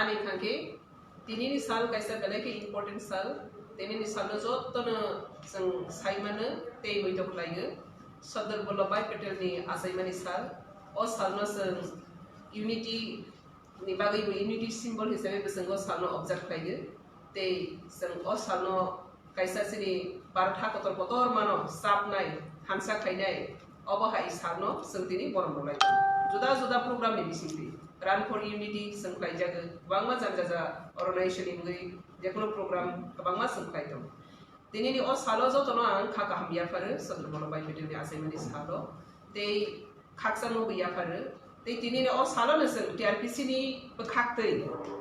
ani khangke tini ni sal kaisa belai ke important sal tini ni sal no jottonu जों साइमानो ते बैठक लायो सरदार वल्लभभाई पटेलनि आसायमानि साल अ सालनो जों यूनिटी नि बागैबो यूनिटी सिम्बल हिसाबै जों अ सालनो ऑब्जर्व खालायो ते जों अ सालनो कायसा सिनि बारथा कतर कतर मानो सापनाय हानसा खायनाय अबहाय सालनो जों दिनै बरम लायो जुदा जुदा प्रोग्राम नि बिसिंति रान फॉर यूनिटी जों खायजागो गोबांमा जानजाजा अर्गेनाइजेशन नि जेखुनु प्रोग्राम गोबांमा जों खायदों दिनै नि अ सालो जतनो आं खाका हामबियाफारो सरदार वल्लभभाई पटेलनि आसायमानि सालो ते खाकसानो बियाफारो ते दिनै नि अ सालो न जों टीआरपीसी नि बखाक्तै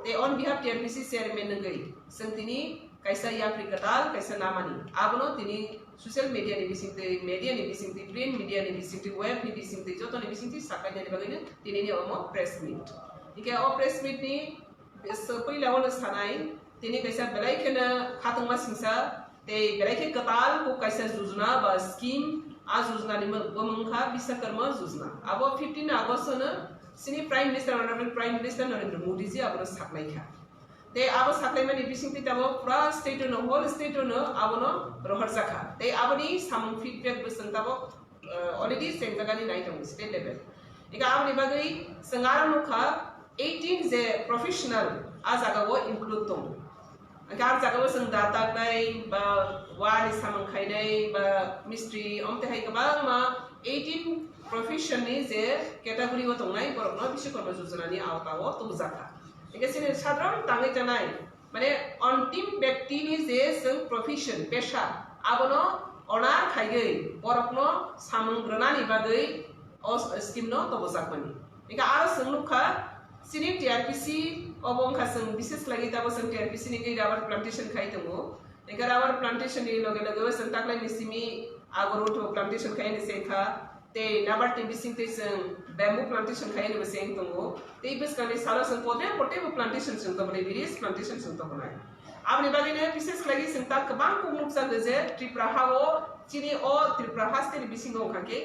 ते ऑन बिहाफ टीआरपीसी चेयरमैन नगै जों दिनै कायसा याफ्रि कताल कायसा नामानि आबनो दिनै सोशल मीडिया नि बिसिंतै मीडिया नि बिसिंतै प्रिंट मीडिया नि बिसिंतै वेब नि बिसिंतै जतनो नि बिसिंतै साकायनानि बागैनो दिनै नि अमो प्रेस मीट इके अ प्रेस मीट नि पहिलावनो सानाय दिनै कायसा बेलायखेनो खातंमा सिंसा ते बेलायखे कताल को कायसा जुजना बा स्कीम आ जुजना नि बमंखा विश्वकर्मा जुजना अब 15 अगस्त न सिनि prime minister honourable prime minister Narendra Modi ji आबो साकनायखा ते आबो साकनायमानि बिसिंति ताबो पुरा स्टेट न होल स्टेट न आबोनो रहर जाखा ते आबोनि सामु फीडबैक बसं ताबो अलरेडी सेंजागानि नायदों स्टेट लेवल इका आबोनि बागै संगारा नखा 18 जे प्रोफेशनल आ जागावो इंक्लूड दं गार जागावो जों डाटा नाय बा वानि सामु खायनाय बा मिस्ट्री अमते हाय गोबां मा 18 प्रोफेशन नि जे कैटेगरी व दंनाय बरकनो विश्वकर्मा योजनानि आवतावो तंजाखा एगेसिने साधारण ताङै जानाय माने अंतिम व्यक्तिनि जे जों प्रोफेशन पेशा आबनो अनार खायगै बरकनो सामंग्रनानि बागै अ स्कीमनो तबजाकमानि एगा आरो सोंनुखा सिनि टीआरपीसी अबंखा जों विशेष लागि ताबो जों टीआरपीसी नि राबार प्लांटेशन खाय दङो एगा राबार प्लांटेशन नि लगे लगे जों ताकलाय निसिमी आगरउथ प्लांटेशन खायनि सेखा ते नाबार टी बिसिंते जों बैम्बू प्लांटेशन खायनि बसें दङो ते बिसकानि साला जों पोटेबो प्लांटेशन जों तबले विरिस प्लांटेशन जों तबनाय आबनि बागैनो विशेष लागि जों ता गोबां कुमुक जागो जे त्रिपुरा हावो चिनि अ त्रिपुरा हास्टेनि बिसिंगो खाके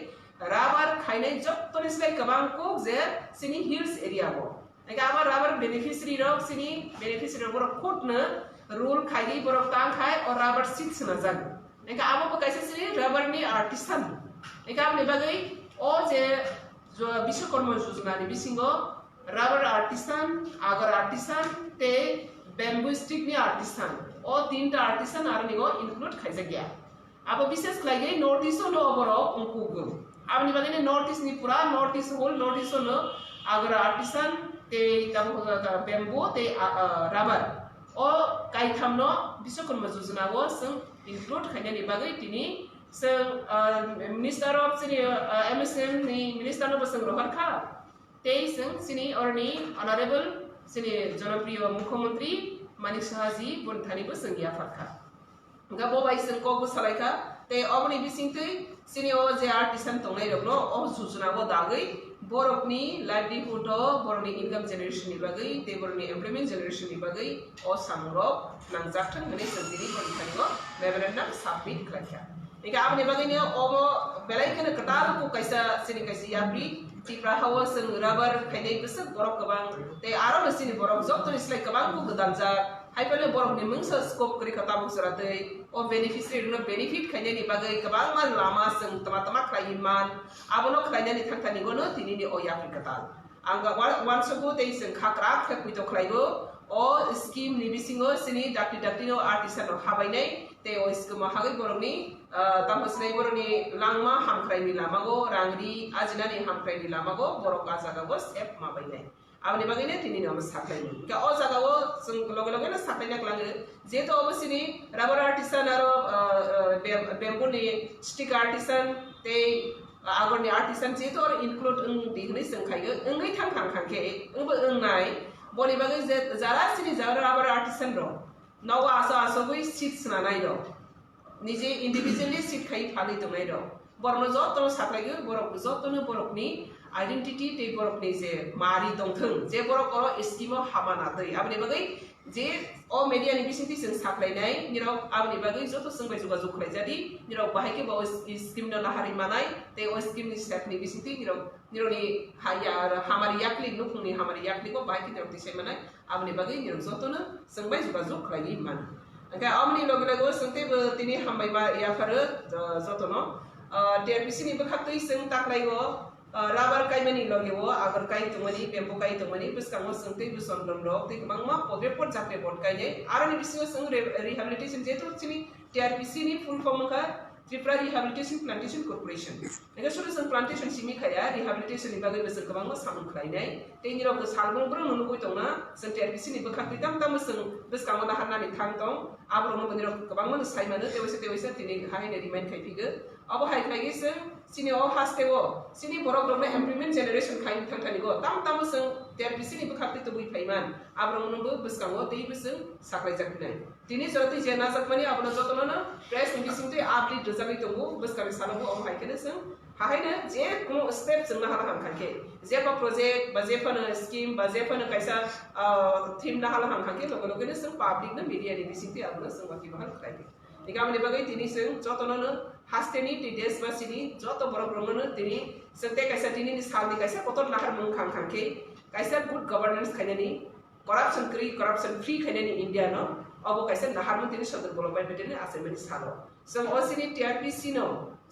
राबार खायनाय जत्तनिस्लाय गोबां को जे सिनि हिल्स एरिया बो एगा आबार राबार बेनिफिशियरी रक सिनि बेनिफिशियरी बर कोटनो रूल खायगै बर तां खाय और राबार सीड्स न जाग एगा आबो कैसे सिनि राबार नि आर्टिसान एगा आबनि बागै ओ जे जो विश्वकर्मा योजना नि बिसिंगो राबार आर्टिसान आगर आर्टिसान ते बैम्बू स्टिक नि आर्टिसान ओ तीनटा आर्टिसान आरो निगो इंक्लूड खायजा गया आबो विशेष लागि नॉर्थ ईस्ट नो अबरो उनकुगो आबनि बागैनो नॉर्थ ईस्ट नि पूरा north east whole north east नो आगर आर्टिसान ते तब बैम्बू ते राबार ओ कायथामनो विश्वकर्मा योजना वो जों इंक्लूड खायनानि बागै दिनै जों मिनिस्टार ऑफ सिनि एमएसएम नि मिनिस्टार नो बसं रहरखा ते जों सिनि अरनि ऑनरेबल सिनि जनप्रिय मुख्यमंत्री मानिक साहाजी बनथानि बसं गया फरखा गबो बाइसन को बसलायखा ते अबनि बिसिंतै सिनि ओ जे आर्टिसान तंनाय रगनो ओ योजना वो दागै बरकनि लाइवलीहुड बरकनि इनकम जनरेशन नि बागै ते बरकनि एमप्लॉयमेंट जनरेशन नि बागै ओ सामरक नांजाथों होननानै जों दिनै बनथानिखौ मेमोरेंडम सबमिट खालामखा एगा आबनि बागैनो अबो बेलायखनो कतालको कैसा सिनि कैसा याब्रि त्रिपुरा हावो जों राबार खायनाय गोसो बरक गोबां ते आरो सिनि बरक जत्तनिस्लाय गोबां को गोदान जा हाइपले बरकनि मोनसे स्कोप करि खता बुसरातै ओ बेनिफिशियरी नो बेनिफिट खायनायनि बागै गोबां मान लामा जों तमा खायमान आबनो खायनायनि थांथानि गनो दिनैनि अ याफ्रि कताल आंगा वानसगो ते जों खाक्रा खायकुइतो खायगो ओ स्कीम नि बिसिङो सिनि डाक्टि नो आर्टिसान नो हाबायनाय ते ओ स्कीम हागै बरकनि तामसनै बरकनि लांमा हामख्रायनि लामागो रांगरि आजिनानि हामख्रायनि लामागो बरक आजागागो सेफ माबायनाय आबनि बागैनो दिनै नाम साखलायनि का अ जागावो जों लगे लगे न साखलायना लाङो जेतो अबसिनि राबार आर्टिसान आरो बेम्बुनि स्टिक आर्टिसान ते आगरनि आर्टिसान जेतो और इंक्लूड दिगनै जों खायो ओंगै थांखांखांखे ओंबो ओंनाय बनि बागै जे जारा सिनि जारा राबार आर्टिसान रो नाव आसो गै सीट्स नानाय रो निजे इंडिविजुअली सीट खाय फालि दंनाय रो बरनो जतो साखलायो बरक जतोनो बरकनि आइडेंटिटी ते बरक नि जे मारि दंथों जे बरक अ स्कीम हामा नादै आबनि बागै जे अ मीडिया नि बिसिंति जों साप्लायनाय निराव आबनि बागै जतो जोंबाय जगाजग खालायजादि निराव बाहायके बाव स्कीम न लाहारि मानाय ते अ स्कीम नि स्टेप नि बिसिंति निरावनि हाया हामारि याकलि नुखुंनि हामारि याकलि को बाहायके निराव दिसाय मानाय आबनि बागै निराव जतोनो जोंबाय जगाजग खालायनि मान ओंखाय आबनि लगे लगे जोंतेबो तिनि हामबाय बा याफारो जतोनो टीआरपीसी नि बखातै जों ताक्लायो राबार काइमानि लगेवो आगर काइ तमनि बेम्बो काइ तमनि बिसकांगो जोंते बिसनदम रक ते गोबांमा पदेपद जाके बट काइने आरो नि बिसिङो जों रिहेबिलिटेशन जेतो चिनि टीआरपीसी नि फुल फॉर्म का त्रिपुरा रिहेबिलिटेशन प्लान्टेशन कर्पोरेशन नेगा सरो जों प्लान्टेशन सिमि खाया रिहेबिलिटेशन नि बागै बोसोर गोबांमा सामन खालायनाय ते निराव सालब्रो नुनो गय दंना जों टीआरपीसी नि बखातै दाम जों बिसकांगो नाहारनानि थां दं आब्रो नो निराव गोबांमा साइमानो तेवसे तिनि हायने रिमाइंड खाइफिगो अब हाइफाइगे जों सिनि अ हास्टेवो सिनि बरक रमना एम्प्लॉयमेंट जनरेशन खाइन थांथानिगो ताम जों टीआरपीसी नि बखातै तो बुइ फाइमान आब्रमनबो बिसकांगो तेइ बिसं साख्लाय जाखनाय दिनि जरति जेना जाखमानि आबनो जतननो प्रेस नि बिसिंते आपडेट रजाबै दंगो बिसकानि सालबो अ हाइकेने जों हाहायनो जे कुनो स्टेप जोंना हाला हांखाके जेबा प्रोजेक्ट बा जेफानो स्कीम बा जेफानो कैसा थीम ना हाला हांखाके लगे लगे जों पब्लिक न मीडिया नि बिसिंते आबनो जों बाकी बहाल खालायके निगामनि बागै दिनि जों जतननो हास्टेनि ति देश बासिनि जत बरक रमनो दिनि जोंते कैसा दिनि सालनि कैसा कतर नाहार मुं खांखाके कैसा गुड गवर्नेंस खायनानि करप्शन फ्री खायनानि इंडिया न अब कैसा नाहार मुं दिनि सदर बलबाय बेटेनि आसेमनि सालो जों असिनि टीआरपीसी न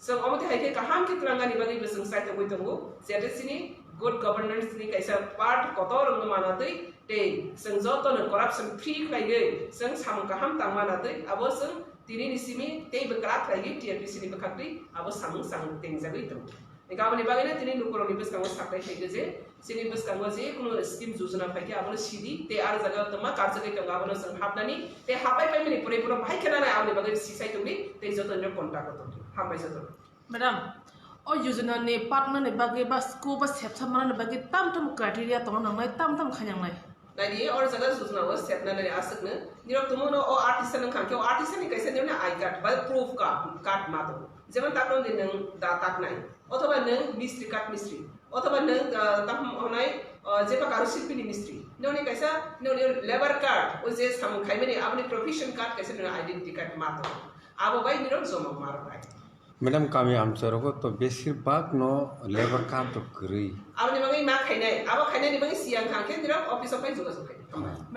जों अमते हाइके कहां के त्रंगानि बागै जों साइतो गय दंगो जेतेसिनि गुड गवर्नेंस नि कैसा पार्ट कतर रंग मानादै ते जों जतनो करप्शन फ्री खायगै जों साम कहां तांमानादै अब जों दिनि निसिमि ते बकरात लागे टीआरपीसी नि बखातै अब सामु सांग तेंजाबै दं गाबनि बागैना दिनि नुकरनि बिसकांगो साख्लाय थाइगे जे सिनि बिसकांगो जे कुनो स्कीम योजना फाइके आबनो सिदि ते आर जगह तमा कार्जकै तंगा आबनो जों हाबनानि ते हाबाय पाइमिनि पुरै बाहाय खेनानै आबनि बागै सिसाइ तंनि ते जतन कन्टाक्ट दं हाबाय जतन मैडम ओ योजना ने पार्टनर ने बागै बा स्कू बा सेपसामाना ने बागै ताम क्राइटेरिया तंग नंनाय ताम खायांनाय नायनि और जगह योजना वो सेपनानै आसकनो निराव तुमनो ओ आर्टिसन खांके ओ आर्टिसन नि कैसे ने आई कार्ड बा प्रूफ कार्ड मातो जेमन ताकन दिन दा ताकनाय अथवा नों मिस्ट्री कार्ड मिस्ट्री अथवा नों ताम होनाय जेबा कारो शिल्पीनि मिस्ट्री नोंनि कैसा नोंनि लेबर कार्ड ओ जे साम खाइमेनि आपनि प्रोफेशन कार्ड कैसे ने आइडेंटिटी कार्ड मातो आबो बाय निराव जमा मारबाय मैडम कमी आमचोरको तो बेसिरभाग नो लेबर काम तो करी आबनि बागै मा खाइनाय आबो खाइनायनि बागै सियां खांके निराव ऑफिस अफ जगाजग खाइ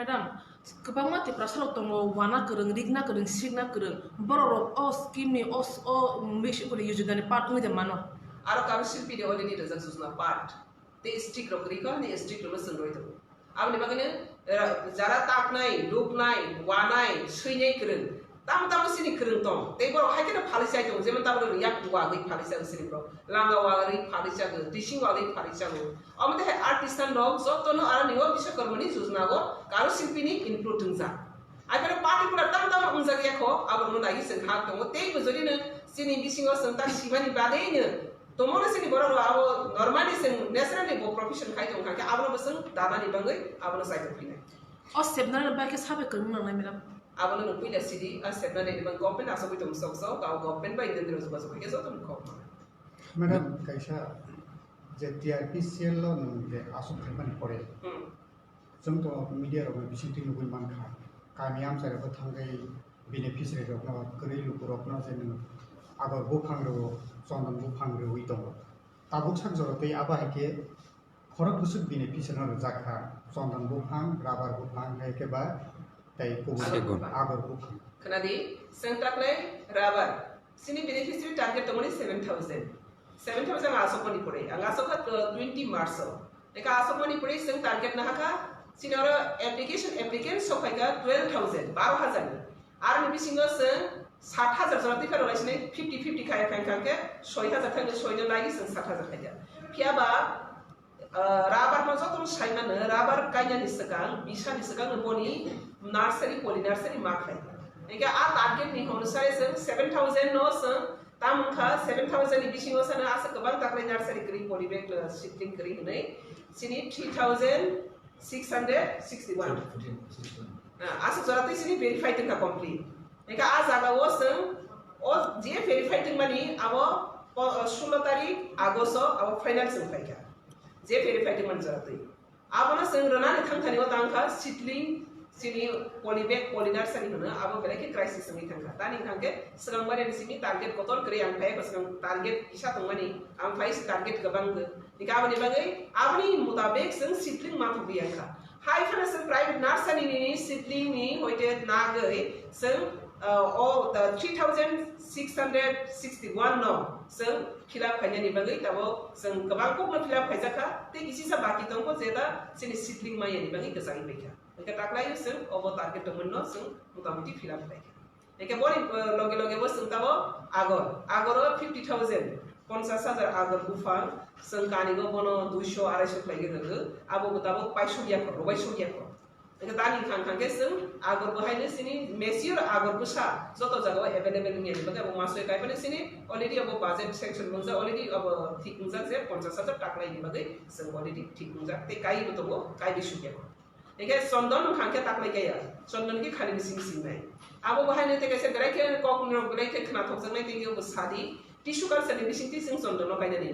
मैडम गोबां माते प्रासाव दङ वाना गोरों रिगना गोरों सिगना गोरों बररक अ स्कीमनि अ मेसिफोरनि योजनानि पार्ट मोजां मानो आरो कारो शिल्पीनि अलरेडि रजक योजना पार्ट ते स्ट्रिक रकरिका नि स्ट्रिक लो संगय दं आबनि बागैनो जारा ताकनाय लुकनाय वानाय सैनाय गोरों ताम सिनि गोरों दं ते बर हायकेनो फालिसाय दं जेमन ताबो याक वागै फालिसा सिनिफ्राव लांगा वागै फालिसागो दिसिं वागै फालिसागो अमते आर्टिस्टान दं जतनो आरो निव विश्वकर्मानि योजनागो कारो शिल्पीनि इनक्लुड दंजा आइफोर पार्टिकुलार ताम उंजागियाखौ आबो नायि जों हाक दं ते जदिनो सिनि बिसिङाव संता सिबानि बादैनो तमोनो सिनि बर आबो नर्माली जों नेशनली बो प्रोफेशन खाइ दं खाके आबो बसं दानानि बागै आबो साइड फैनाय अ सेबनानै बाके साबे गोन नांनाय मैडम आबो नो फैला सिदि आ सेबनानै बं गभर्नमेंट आसबै दं सौ गाव गभर्नमेंट बाय इंद्र जगाजग खाइ जतन खौ मैडम कैसा जे टीआरपीसीएल लो जे आसु खाइमानि परे जों तो मीडिया रो बिसिंति नुगै मानखा कामियाम सारेबो थांगै बेनिफिशियारि रखना गरै लुकु रखना जेन आगर बुफांरो चन्दन बुफांरो इ दं ताबुक सान जरतै आबा हाइके खरक बुसुक बेनिफिशियारि जाखा चन्दन बुफां राबार बुफां हाइके बा ताइ को आगर बुफां खोनादि सेंट्राक्ले राबार सिनि बेनिफिशियारि टारगेट तमनि 7000 आसकनि परे आं आसका 20 मार्च एका आसकनि परे जों टारगेट नाहाका सिनर एप्लिकेशन सफाइका 12000 आरो बिसिङो जों 70000 जरति फेरलाइसनै 50 खाय खांके 6000 थांगे 6 जन लागि जों 70000 खाया फियाबा राबार मा जतन साइमानो राबार कायनानि सगां बिसानि सगां बनि नार्सारी पलि नार्सारी मा खाय एका आ टारगेट नि अनुसार जों 7000 नो जों तामखा 7000 नि बिसिङो सना आसा गोबां ताकलाय नार्सारी ग्री पलि बेग शिफ्टिं करि हनै सिनि 3661 आसा जरातै सिनि भेरिफाइड का कमप्लीट एका आ जागाओ जों ओ जे भेरिफाइड मानि आबो 16 तारिख आगस्ट आबो फाइनल जों फाइका जे भेरिफाइड मोनजाराखै आबोना जों रोनानै थांखानायाव दांखा सिटलिं सिनि पलिबेग पलिनार्सारि होनो आबो बेलेके क्राइसिस नि थांखा दानि थांखे सिगां बारे सिनि टारगेट कतल करि आं फाय बसगां टारगेट किसा तंमानि आं फाय टारगेट गोबांगो निगाबनि बागै आबनि मुताबिक जों सिटलिं माथु बियांखा हाई फाइनेंशियल प्राइवेट नार्सारि नि सिटलिं नि होइते नागै जों all the 3661 no जों खिलाफ खायनायनि बागै दाबो जों गोबां खौनो खिलाफ खायजाखा ते किसिसा बाकी दंखो जेदा सिनि सिटलिं मायनि बागै गोजाङै बायखा एके ताकलायो जों अबो टारगेट दंमोन न जों मोटामोटी खिलाफ खायखा एके बरि लगे लगे बो जों दाबो आगर 50000 50,000 आगर गुफां जों कानिगो बनो 200 250 खायगे गो आबो दाबो 500 दानि खांखांगे जों आगर बहायनो सिनि मेसियर आगर बुसा जतो जगह अवेलेबल नि बगे अब मासो कायपने सिनि अलरेडी अब बजेट सेक्शन मंजा अलरेडी अब ठीक मंजा जे 50,000 टाकलाय नि बगे जों अलरेडी ठीक मंजा ते काई बतबो काई बिसुके एके चंदन खांके टाकलाय गया चंदन की खाली सिं नाय अब बहायनो ते कैसे गराय के कोकनो गराय के खना थक जंनाय तेंगे अब सादी टिश्यू कल्चर नि बिसिंति जों चंदन कायना नि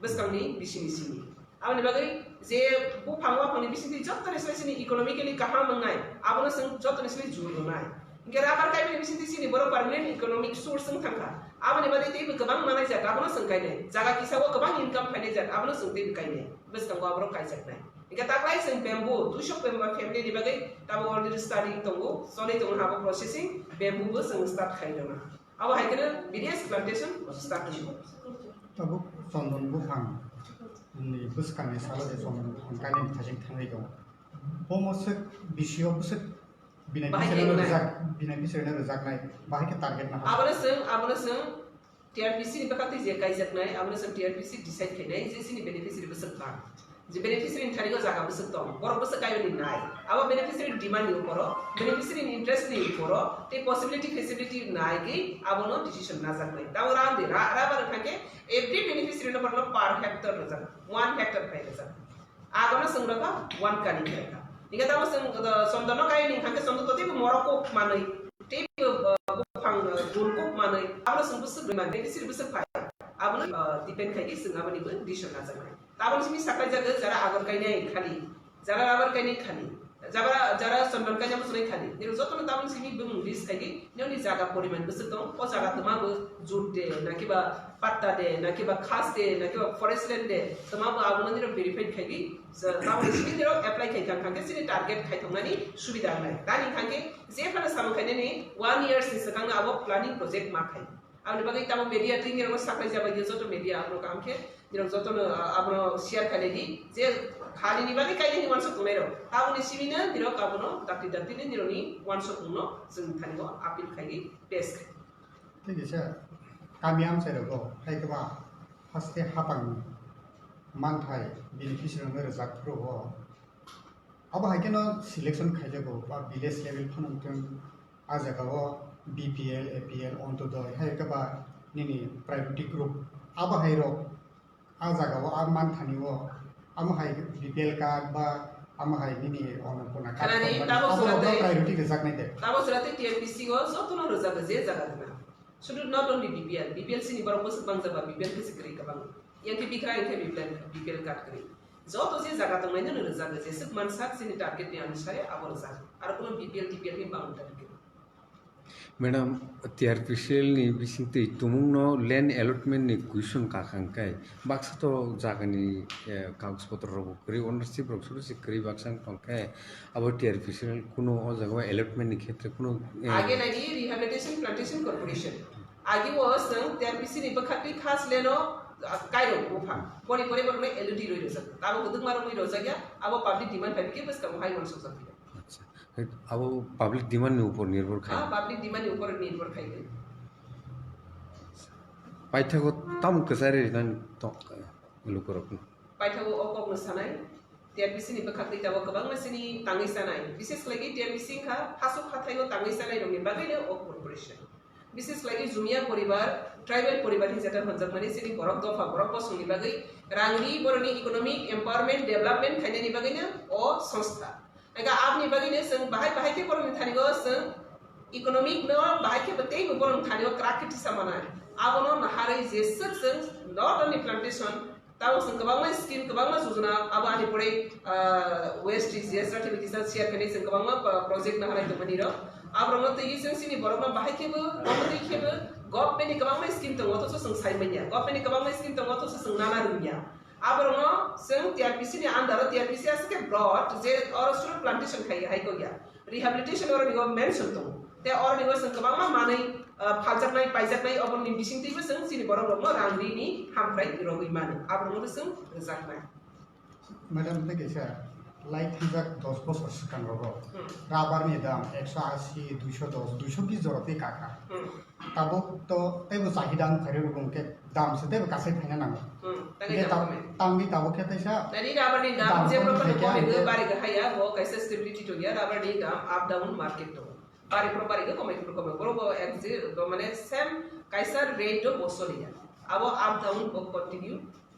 बसकांनि बिसिनि सिनि आबनि बागै जे बु फांवा फनि बिसिनि जत्तने सिनि इकोनॉमिकली कहा मंगाय आबनो जों जत्तने सिनि जुरुनाय इनके राबार कायनि बिसिनि सिनि बर परमानेंट इकोनॉमिक सोर्स जों थांखा आबनि बादै तेबो गोबां मानाय जा आबनो जों गायनाय जागा किसाव गोबां इनकाम फायनाय जा आबनो जों तेबो गायनाय बसकांगो आबरो कायजाकनाय इनके ताकलाय जों बेम्बु 200 बेम्बु फैमिली नि बागै ताबो अलरेडी स्टाडी दंगो सले दं हाबो प्रोसेसिंग बेम्बुबो जों स्टार्ट खायदोना अब हायकनो बिदेश प्लांटेशन स्टार्ट दिबो ताबो चंदन बुफां नि बसकांनि सालादे चंदन कायनि थाजिं थांनाय दं हमसो बिसियाव बसो बिनाय बिसोरनो रोजाकनाय बाहायके टारगेट ना आबनो जों टीआरपीसी नि बकाति जे कायजाकनाय आबनो जों टीआरपीसी डिसाइड खायनाय जे सिनि बेनिफिशियरी बसक बा जे बेनिफिशियरी थारिखो जागा बसक दं बर बसक कायनि नाय अब बेनिफिशियरी डिमांड नि ऊपर बेनिफिशियरी इंटरेस्ट नि ऊपर ते पॉसिबिलिटी फेसिलिटी नाय कि आबनो डिसीजन ना जाकनाय दाव रांदे राबार खाके every beneficiary number per hectare रजा 1 हेक्टर खायजा आगनो संग्रका 1 कानि खायजा निगा दाव चंदन कायनि खाके चंदन तते मरको मानै ते फां दुलको मानै आबनो संबुस बेमान बेनिफिशियरी बसक फाय आबनो डिपेंड खायि जों आबनिबो डिसीजन ना जाकनाय ताबन सिमी साखाय जागो जरा आगर कायनाय खालि जरा राबार कायनाय खालि जरा चंदन कायनाय मुसुनाय खालि निरो जतन ताबन सिमी बुं लिस्ट खायि नेवनि जागा परिमाण बसक दं ओ जागा तमाबो जुट दे नाकिबा पत्ता दे नाकिबा खास दे नाकिबा फॉरेस्ट लैंड दे तमाबो आबनो निरो वेरीफाइड खायि ताबन सिमी निरो अप्लाई खायखां खांके सिनि टारगेट खायथंनानि सुबिदा नाय दानि खांके जे फाना साम खायनायनि 1 इयर्स नि सकांग आबो प्लानिंग प्रोजेक्ट मा खाय आबनि बागै ताबो मीडिया टिंग निरो साखाय जाबाय जतो मीडिया आबनो कामके निरो जतन आबनो शेयर खायनि जे खालिनि बागै कायनि वानस तुमेरो ताबनि सिमिनो निरो काबनो दाक्ति निरोनि वानस तुनो जों थानिगो आपिल खायि पेस ठीक है कामियाम सेरगो हायकबा फास्टे हापां मानथाय बेनिफिशियरी रोजाकफ्रो अब हायकेनो सिलेक्शन खायजागो बा विलेज लेवल फनंतों आजागाव बीपीएल एपीएल अन्तोदय हायकबा निनि प्रायोरिटी ग्रुप अब हायरो आजागाव आ मानथानिवो आमहाय बीपीएल कार्ड बा आमहाय निनि अनपना कार्ड अब प्रायोरिटी रोजाकनाय दे ताबो सराते टीआरपीसी गो जतनो रोजाक जे जागादना शुड नॉट ओनली बीपीएल सिनि बारो बस बांजाबा बीपीएल के सिक्री कबां यांके बिक्रा यांके बीपीएल कार्ड करी जतो जे जागा दंनायनो रोजाक जे सब मानसाक सिनि टारगेट नि अनुसार आबो रोजाक आरो कोनो बीपीएल टीपीएल नि बाउंड टारगेट मैडम टीआरपीसीएल नि बिसिंति तुमुंगनो लैंड अलॉटमेंट नि क्वेश्चन काखांकाय बाक्सा तो जागानि कागज पत्र रबो करी ओनरशिप रबसुर सिक्री बाक्सा टंकाय अब टीआरपीसीएल कोनो ओ जगह अलॉटमेंट नि क्षेत्र कोनो आगे नायनि रिहैबिलिटेशन प्लांटेशन कॉर्पोरेशन आगे वो जों टीआरपीसी नि बखाति खास लेनो कायरो उफा बरि बरने एलडी रोय जक ताबो गदुग मारो मै रोजाग्या अब पब्लिक डिमांड फाइके बस का हाई वन सोसा अब पब्लिक डिमांड नि ऊपर निर्भर खाय हां पब्लिक डिमांड नि ऊपर निर्भर खाय पाइथागो तम कसारे नन तो लुकरकन पाइथागो अकक नसानाय टीआरपीसी नि बखाति ताबो गोबां मासिनि तांगै सानाय विशेष लागि टीआरपीसी खा फासो खाथायनो तांगै सानाय दंनि बागैनो अ कॉर्पोरेशन विशेष लागि जुमिया परिवार ट्राइबल परिवार नि जाता हनजाक माने सिनि बरक दफा बरक बसुनि बागै रांनि बरनि इकोनॉमिक एम्पावरमेंट डेवलपमेंट खायनायनि बागैनो अ संस्था एगा आपनि बागैनो जों बाहाय के बरनि थानिगो जों इकोनॉमिक न बाहाय के बते बरनि थानिगो क्राकिति सामाना आबनो नहारै जेसक जों नॉट ओनली प्लांटेशन ताऊ संग कबांग स्कीम कबांग सुजना अब आने पड़े वेस्ट इज एक्टिविटीज शेयर करने संग कबांग प्रोजेक्ट ना हराई तो मनी रो अब रंग तो ये संग सिनी बरक ना बाहाय केबो गमति केबो गवर्नमेंट नि कबांग स्कीम तो तो संग साइ मनिया गवर्नमेंट नि कबांग स्कीम तो तो संग नाना रुनिया अब रंग संग टीआरपीसी नि अंदर टीआरपीसी असके ब्रॉड जे और स्टूडेंट प्लांटेशन खाई हाई को गया रिहैबिलिटेशन और निगो मेंशन तो ते और निगो संग कबांग मानै फालजाकनाय पाइजाकनाय अब नि बिसिंतिबो संग सिनि बरक रंग रांग्रि नि हामफ्राय रगै मान अब रंग संग जाकनाय मैडम ने कैसा लाइट हिजाक 10 बছর सिगां रगो राबारनि दाम 180 210 220 जरते काका ताबो तो तेबो चाहिदा खरे रुगुं के दाम से तेबो कासे फाइना नांगो तांगी ताबो के तैसा तनि राबारनि दाम जे प्रकार को बारे गहाया वो कैसे स्टेबिलिटी तो गया राबारनि दाम अप डाउन मार्केट तो बारे pro बारे को कमाई को बरोबर एक्जे तो माने सेम कैसा रेट तो बोसलिया अब अप डाउन को कंटिन्यू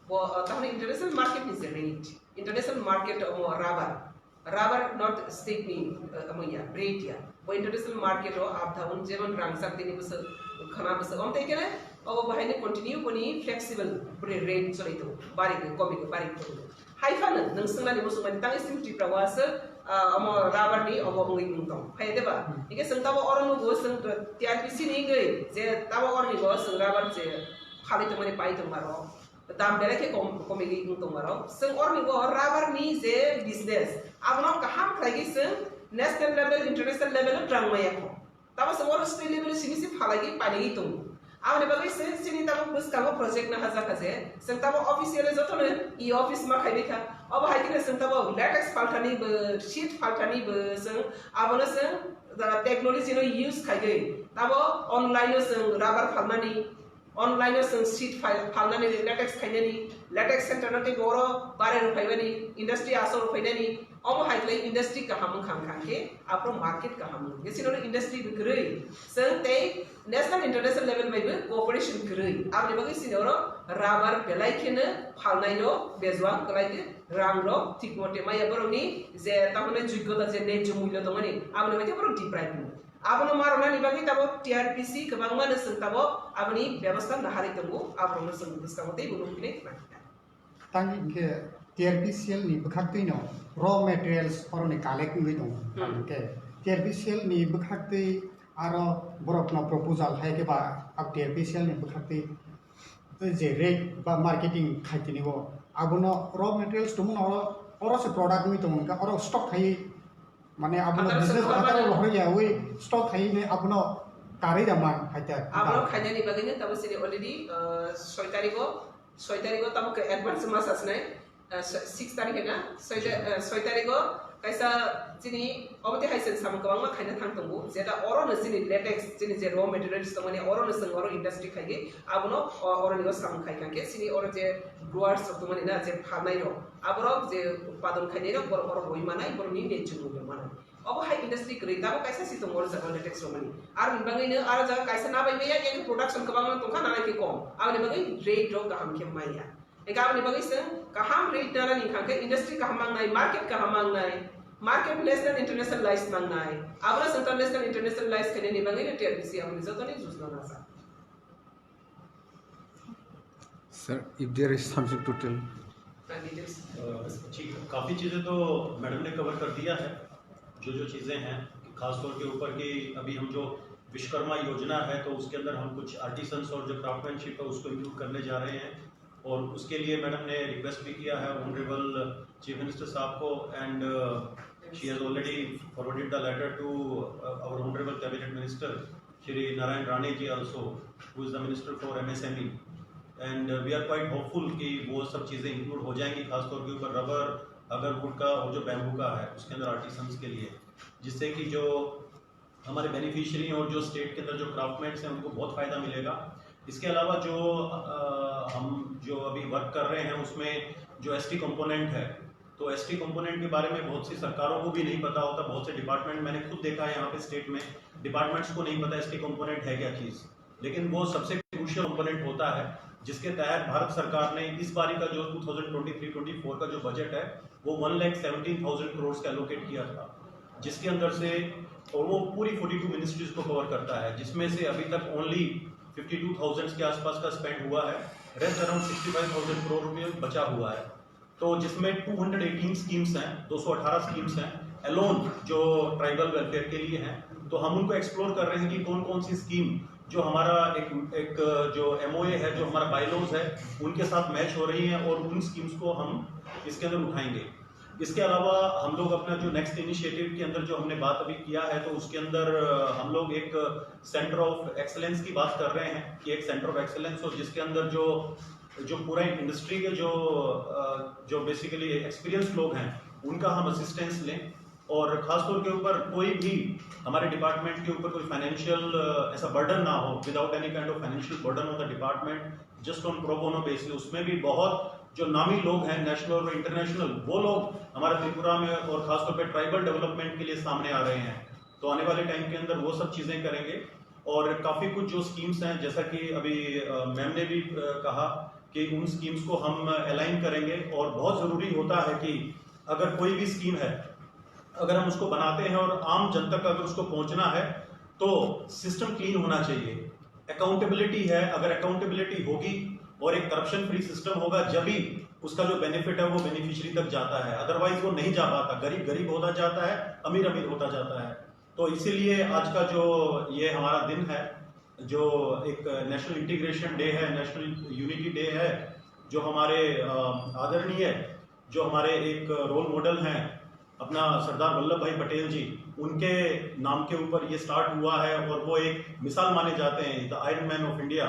वो ताहने इंटरनेशनल मार्केट नि से rate international market rubber not stick ni amoya rate ya वो इंटरनेशनल मार्केट हो आप था उन जेवन रंग सकते नहीं बस खाना बस हम ते केने अब वो ने कंटिन्यू कोनी फ्लेक्सिबल पूरे रेट चले तो बारी कॉमिक बारी को हाई फान नंसंगा नि मुसु माने तांगे सिमटी प्रवास अमो रबर नि अब ngui mungtong phai deba ike sengta bo orong go seng TRPC ni gei je tabo orni go seng rubber je khali to mane pai to maro दाम बेले के कमेगी उंतों मारो संग और निगो रबर नी जे बिजनेस आपनो कहां खागी संग नेशनल लेवल इंटरनेशनल लेवल ट्रांग माया को तब संग और स्टेट लेवल सिनी से फालागी पानेगी तुम आवने बगे से सिनी तब कुछ काम प्रोजेक्ट ना हजा कसे संग तब ऑफिशियल जतो ने ई ऑफिस मा खाइबे था अब हाइ के संग तब लेटेक्स फाल्टानी ब शीट फाल्टानी ब संग आवने संग टेक्नोलॉजी नो यूज खाइगे तब ऑनलाइन संग रबर फालनानी ऑनलाइन संग शीट फालनानी लेटेक्स खाइनानी लेटेक्स सेंटर नते गोरो बारे रुफाइबानी इंडस्ट्री आसो रुफाइनानी अब हाइक्ले इंडस्ट्री का हम खांगे आपरो मार्केट का हम गेसिनो इंडस्ट्री बिगरै संग ते नेशनल इंटरनेशनल लेवल में कोऑपरेशन गरै आपने बगे सिनोरो रबर बेलाइखेनो फालनाइनो बेजवा गलाइते रांगरो ठीक मते माया बरनि जे तामने जुगोला जे ने जमुइलो दंगनि आपने मते बरो डिप्राइव आपनो मारना निबागि तब टीआरपीसी गोबां माने जों तब आबनि व्यवस्था नाहारि दंगो आब्रनो जों दिसकाउन्टै बुनुखिने तांगी के टीआरपीसीएल नि बखाक्तै न रॉ मटेरियल्स परने कालेक्ट नगै दं के टीआरपीसीएल नि बखाक्तै आरो बरफना प्रपोजल हाय के बा अब टीआरपीसीएल नि बखाक्तै जे रेट बा मार्केटिंग खाइतिनिबो आबनो रॉ मटेरियल्स तुमन और से प्रोडक्ट नि तुमन का और स्टॉक खाइ माने आपनो बिजनेस खाता लहरिया वे स्टॉक खाइने आपनो कारै दामान हाइता आपनो खाइनानि बागैनो तब सिनि अलरेडी 6 तारिखो तब के एडवांस मास आसनाय 6 तारिख ना 6 तारिखो कैसा जिनि अबते हाइसन साम गोबां मा खाइना थांतंगो जेदा अरनो जिनि लेटेक्स जिनि जे रॉ मटेरियल्स दं माने अरनो जों अरो इंडस्ट्री खाइगे आबनो अरनिगो साम खाइखांके सिनि अरो जे ग्रोअर्स दं माने ना जे फानाय रो आबरो जे उत्पादन खाइने रो बर बय मानाय बरनि नेचुरल मानाय अब हाई इंडस्ट्री ग्रेदा कैसा सितम और जगह लेटेक्स रोमनी आर बिबाङैनो आरो जा कैसा ना बायबाया एक प्रोडक्शन गोबां दंखा नालाय के कम आबनि बागै रेट रो गाहाम के माया एगाबनि बागै जों गाहाम रेट नारा निखांके इंडस्ट्री गाहाम मांगनाय मार्केट गाहाम मांगनाय मार्केट नेशनल इंटरनेशनल मांगनाय आबरा इंटरनेशनल इंटरनेशनलाइज करने नि बागै टीआरपीसी आबनि जतोनि जुजना नासा sir if there is something to tell काफ़ी चीज़ें तो मैडम ने कवर कर दिया है जो चीज़ें हैं खासतौर के ऊपर कि अभी हम जो विश्वकर्मा योजना है तो उसके अंदर हम कुछ आर्टिसंस और जो क्राफ्टमैनशिप है उसको इंक्लूड करने जा रहे हैं और उसके लिए मैडम ने रिक्वेस्ट भी किया है ऑनरेबल चीफ मिनिस्टर साहब को and she has already forwarded the letter to our honourable cabinet minister Shri Narayan Rane ji also who is the minister for MSME and we are quite hopeful कि वो सब चीज़ें इंक्लूड हो जाएंगी खासतौर के ऊपर रबर अगर वुड का और जो बैम्बू का है उसके अंदर आर्टिसंस के लिए जिससे कि जो हमारे बेनिफिशियरी और जो स्टेट के अंदर जो क्राफ्टमैन्स हैं उनको बहुत फ़ायदा मिलेगा। इसके अलावा जो हम जो अभी वर्क कर रहे हैं उसमें जो ST कंपोनेंट है तो ST कंपोनेंट के बारे में बहुत सी सरकारों को भी नहीं पता होता, बहुत से डिपार्टमेंट मैंने खुद देखा है यहाँ पे स्टेट में डिपार्टमेंट्स को नहीं पता ST कंपोनेंट है क्या चीज़, लेकिन वो सबसे क्रूशियल कंपोनेंट होता है जिसके तहत भारत सरकार ने इस बारी का जो 2023-24 का जो बजट है वो 1,17,000 करोड़ का एलोकेट किया था, जिसके अंदर से और वो पूरी 42 मिनिस्ट्रीज को कवर करता है, जिसमें से अभी तक ओनली 52,000 के आसपास का स्पेंड हुआ है रेस्ट अराउंड 65,000 करोड़ रुपये बचा हुआ है। तो जिसमें 218 स्कीम्स हैं, 218 स्कीम्स हैं एलोन जो ट्राइबल वेलफेयर के लिए हैं। तो हम उनको एक्सप्लोर कर रहे हैं कि कौन कौन सी स्कीम जो हमारा एक जो MOA है, जो हमारा बायलॉज है, उनके साथ मैच हो रही हैं और उन स्कीम्स को हम इसके अंदर उठाएंगे। इसके अलावा हम लोग अपना जो नेक्स्ट इनिशिएटिव के अंदर जो हमने बात अभी किया है, तो उसके अंदर हम लोग एक सेंटर ऑफ एक्सेलेंस की बात कर रहे हैं कि एक सेंटर ऑफ एक्सेलेंस हो जिसके अंदर जो पूरा इंडस्ट्री के जो बेसिकली एक्सपीरियंस लोग हैं उनका हम असिस्टेंस लें, और खासतौर के ऊपर कोई भी हमारे डिपार्टमेंट के ऊपर कोई फाइनेंशियल ऐसा बर्डन ना हो, without any kind of financial burden on the department, just on pro bono basis. उसमें भी बहुत जो नामी लोग हैं नेशनल और इंटरनेशनल, वो लोग हमारे त्रिपुरा में और खासतौर पे ट्राइबल डेवलपमेंट के लिए सामने आ रहे हैं। तो आने वाले टाइम के अंदर वो सब चीजें करेंगे। और काफी कुछ जो स्कीम्स हैं, जैसा कि अभी मैम ने भी कहा कि उन स्कीम्स को हम अलाइन करेंगे। और बहुत जरूरी होता है कि अगर कोई भी स्कीम है, अगर हम उसको बनाते हैं और आम जनता तक अगर उसको पहुंचना है, तो सिस्टम क्लीन होना चाहिए, अकाउंटेबिलिटी है। अगर अकाउंटेबिलिटी होगी और एक करप्शन फ्री सिस्टम होगा, जब भी उसका जो बेनिफिट है वो बेनिफिशियरी तक जाता है, अदरवाइज वो नहीं जा पाता। गरीब गरीब होता जाता है, अमीर अमीर होता जाता है। तो इसीलिए आज का जो ये हमारा दिन है, जो एक नेशनल इंटीग्रेशन डे है, नेशनल यूनिटी डे है, जो हमारे आदरणीय जो हमारे एक रोल मॉडल हैं अपना सरदार वल्लभ भाई पटेल जी, उनके नाम के ऊपर ये स्टार्ट हुआ है और वो एक मिसाल माने जाते हैं, the iron man of India.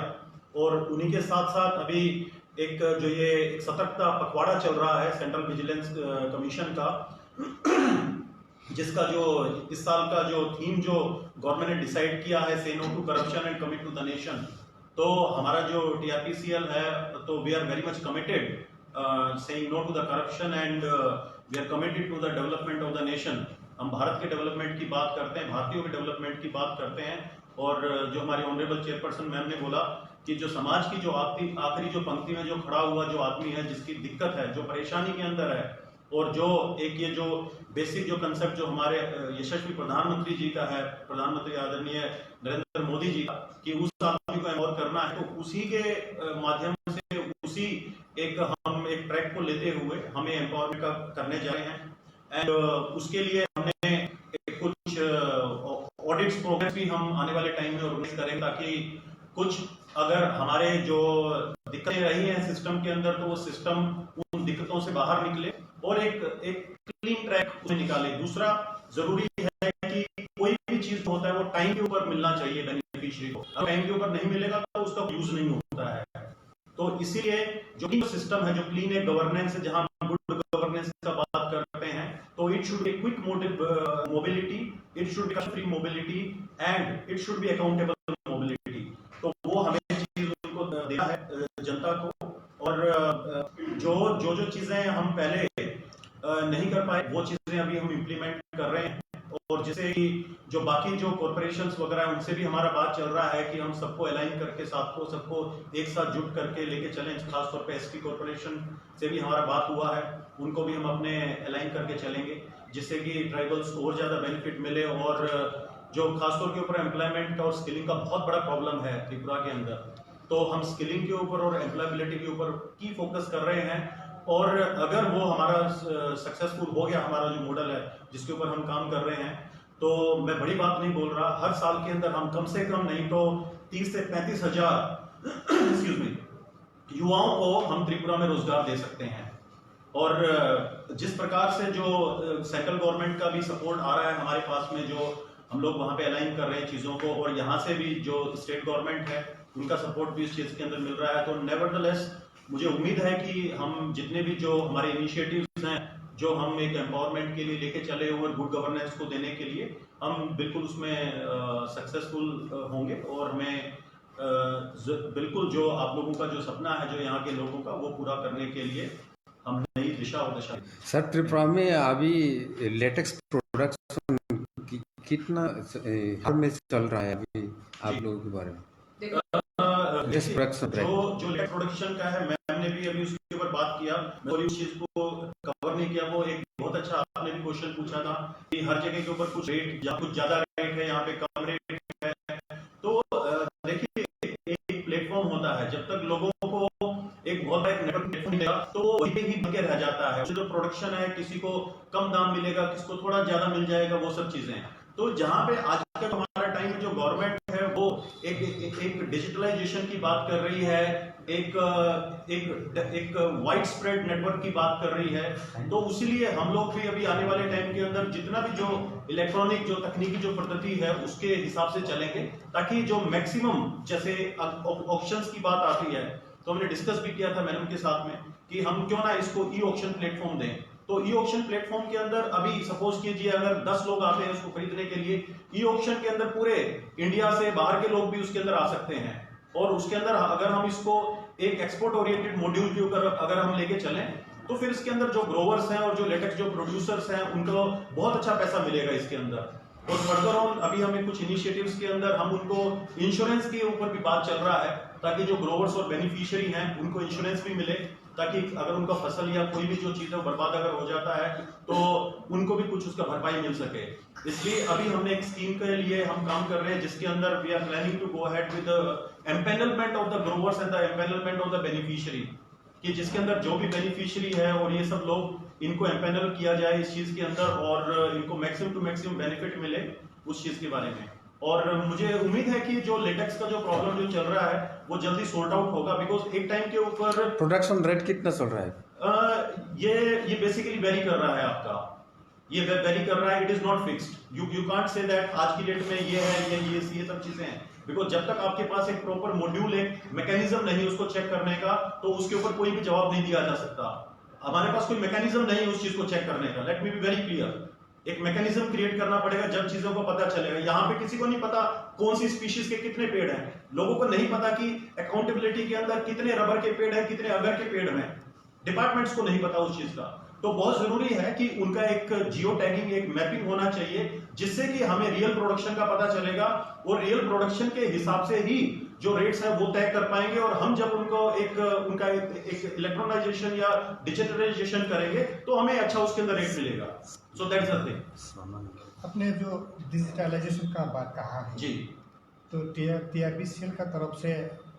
और उन्हीं के साथ साथ अभी एक जो ये सतर्कता पखवाड़ा चल रहा है सेंट्रल विजिलेंस कमीशन का, जिसका जो इस साल का जो थीम जो गवर्नमेंट ने डिसाइड किया है, से no to corruption and commit to the nation. तो हमारा जो TRPCL है, तो we are very much committed saying no to the corruption and we are committed to the development of the nation. हम भारत के डेवलपमेंट की बात करते हैं, भारतीयों के डेवलपमेंट की बात करते हैं। और जो हमारी ऑनरेबल चेयरपर्सन मैम ने बोला कि जो समाज की जो आखिरी जो पंक्ति में जो खड़ा हुआ जो आदमी है, जिसकी दिक्कत है, जो परेशानी के अंदर है, और जो एक ये जो बेसिक जो कंसेप्ट जो हमारे यशस्वी प्रधानमंत्री जी का है, प्रधानमंत्री आदरणीय नरेंद्र मोदी जी का, कि उस आदमी को एम्पावर करना है, तो उसी के माध्यम से उसी हम एक ट्रैक को लेते हुए हमें एम्पावरमेंट का करने जा रहे हैं। एंड उसके लिए हमने कुछ ऑडिट्स प्रोग्राम भी हम आने वाले टाइम में ऑर्गेनाइज करेंगे, ताकि कुछ अगर हमारे जो दिक्कतें रही हैं सिस्टम के अंदर, तो वो सिस्टम उन दिक्कतों से बाहर निकले और एक क्लीन ट्रैक उसमें निकाले। दूसरा जरूरी है कि कोई भी चीज होता है वो टाइम के ऊपर मिलना चाहिए बेनिफिशियरी को। अगर टाइम के ऊपर नहीं मिलेगा तो उसका यूज नहीं होता है। तो इसीलिए जो सिस्टम है, जो क्लीन एक गवर्नेंस है, जहां गुड गवर्नेंस का बात करते हैं, तो it should be quick mobility, it should be free mobility and it should be accountable mobility. तो वो हमें चीज उनको देना है जनता को। और जो चीजें हम पहले नहीं कर पाए, वो चीजें अभी हम इम्प्लीमेंट कर रहे हैं। और जैसे कि जो बाकी जो कॉर्पोरेशंस वगैरह है, उनसे भी हमारा बात चल रहा है कि हम सबको अलाइन करके सबको एक साथ जुट करके लेके चलें। खासतौर पे ST कॉर्पोरेशन से भी हमारा बात हुआ है, उनको भी हम अपने अलाइन करके चलेंगे, जिससे कि ट्राइबल्स को और ज्यादा बेनिफिट मिले। और जो खासतौर के ऊपर एम्प्लॉयमेंट का और स्किलिंग का बहुत बड़ा प्रॉब्लम है त्रिपुरा के अंदर, तो हम स्किलिंग के ऊपर और एम्प्लॉयबिलिटी के ऊपर की फोकस कर रहे हैं। और अगर वो हमारा सक्सेसफुल हो गया, हमारा जो मॉडल है जिसके ऊपर हम काम कर रहे हैं, तो मैं बड़ी बात नहीं बोल रहा, हर साल के अंदर हम कम से कम नहीं तो 30 से 35 हजार युवाओं को हम त्रिपुरा में रोजगार दे सकते हैं। और जिस प्रकार से जो सेंट्रल गवर्नमेंट का भी सपोर्ट आ रहा है हमारे पास में, जो हम लोग वहां पे अलाइन कर रहे हैं चीजों को, और यहाँ से भी जो स्टेट गवर्नमेंट है उनका सपोर्ट भी इस चीज के अंदर मिल रहा है। तो नेवरदलेस मुझे उम्मीद है कि हम जितने भी जो हमारे इनिशिएटिव्स हैं, जो हम एक एम्पावरमेंट के लिए लेके चले और गुड गवर्नेंस को देने के लिए, हम बिल्कुल उसमें सक्सेसफुल होंगे। और हमें बिल्कुल जो आप लोगों का जो सपना है, जो यहाँ के लोगों का, वो पूरा करने के लिए हम नई दिशा और दशा। सर, त्रिपुरा में अभी लेटेक्स प्रोडक्शन कितना में चल रहा है अभी आप लोगों के बारे में? जो लेटेक्स प्रोडक्शन का है, मैम ने भी अभी उसके ऊपर बात किया, मैं उस चीज को कवर नहीं किया। वो एक बहुत अच्छा आपने भी क्वेश्चन पूछा था कि हर जगह के ऊपर कुछ रेट या कुछ ज्यादा रेट है, यहाँ पे कम रेट है। तो देखिए, एक प्लेटफॉर्म होता है, जब तक लोगों को जो प्रोडक्शन है, किसी को कम दाम मिलेगा, किसी को थोड़ा ज्यादा मिल जाएगा, वो सब चीजें हैं। तो जहां पे आज का हमारा टाइम जो गवर्नमेंट है वो एक डिजिटलाइजेशन की बात कर रही है, एक वाइड स्प्रेड नेटवर्क की बात कर रही है, तो इसीलिए हम लोग भी अभी आने वाले टाइम के अंदर जितना भी जो इलेक्ट्रॉनिक जो तकनीकी जो पद्धति है उसके हिसाब से चलेंगे, ताकि जो मैक्सिमम जैसे ऑक्शंस की बात आती है, तो हमने डिस्कस भी किया था मैडम के साथ में कि हम क्यों ना इसको ई ऑक्शन प्लेटफॉर्म दें। तो ई ऑक्शन प्लेटफॉर्म के अंदर अभी सपोज कीजिए अगर 10 लोग आते हैं उसको खरीदने के लिए, ई ऑक्शन के अंदर पूरे इंडिया से बाहर के लोग भी उसके अंदर आ सकते हैं, और उसके अंदर अगर हम इसको एक एक्सपोर्ट ओरिएंटेड मॉड्यूल के ऊपर अगर हम लेके चलें, तो फिर इसके अंदर जो ग्रोवर्स हैं और जो लेटेक्स जो प्रोड्यूसर्स हैं उनको बहुत अच्छा पैसा मिलेगा इसके अंदर। और फर्दर ऑन अभी हमें कुछ इनिशिएटिव्स के अंदर हम उनको इंश्योरेंस के ऊपर भी बात चल रहा है, ताकि जो ग्रोवर्स और बेनिफिशियरी हैं उनको इंश्योरेंस भी मिले, ताकि अगर उनका फसल या कोई भी जो चीज है बर्बाद अगर हो जाता है तो उनको भी कुछ उसका भरपाई मिल सके। इसलिए अभी हमने एक स्कीम के लिए हम काम कर रहे हैं जिसके अंदर we are planning to go ahead with empanelment of the growers and the empanelment of the beneficiary, कि जिसके अंदर जो भी बेनिफिशियरी है और ये सब लोग इनको एम्पैनल किया जाए इस चीज के अंदर और इनको मैक्सिमम टू मैक्सिमम बेनिफिट मिले उस चीज के बारे में। और मुझे उम्मीद है कि जो लेटेक्स का जो प्रॉब्लम जो चल रहा है वो जल्दी सॉर्ट आउट होगा, बिकॉज एक टाइम के ऊपर प्रोडक्शन रेट कितना चल रहा है? ये बेसिकली वेरी कर रहा है आपका, ये वेरी कर रहा है, it is not fixed. You can't say that आज की डेट में ये है, ये सब चीजें हैं, बिकॉज जब तक आपके पास एक प्रॉपर मॉड्यूल, एक मैकेनिज्म नहीं उसको चेक करने का, तो उसके ऊपर कोई भी जवाब नहीं दिया जा सकता। हमारे पास कोई मैकेनिज्म नहीं है उस चीज को चेक करने का। Let me be very clear, एक मैकेनिज्म क्रिएट करना पड़ेगा जब चीजों को पता चलेगा। यहाँ पे किसी को नहीं पता कौन सी स्पीशीज के कितने पेड़ हैं, लोगों को नहीं पता कि अकाउंटेबिलिटी के अंदर कितने रबर के पेड़ हैं, कितने अगर के पेड़ हैं, डिपार्टमेंट्स को नहीं पता उस चीज का। तो बहुत जरूरी है कि उनका एक जियो टैगिंग, एक मैपिंग होना चाहिए, जिससे कि हमें रियल प्रोडक्शन का पता चलेगा और रियल प्रोडक्शन के हिसाब से ही जो रेट्स है वो तय कर पाएंगे। और हम जब उनको उनका एक इलेक्ट्रॉनाइजेशन या डिजिटलाइजेशन करेंगे तो हमें अच्छा उसके अंदर रेट मिलेगा। So that is the thing. अपने जो डिजिटलाइजेशन का बात कहा है जी, तो TRPCL का तरफ से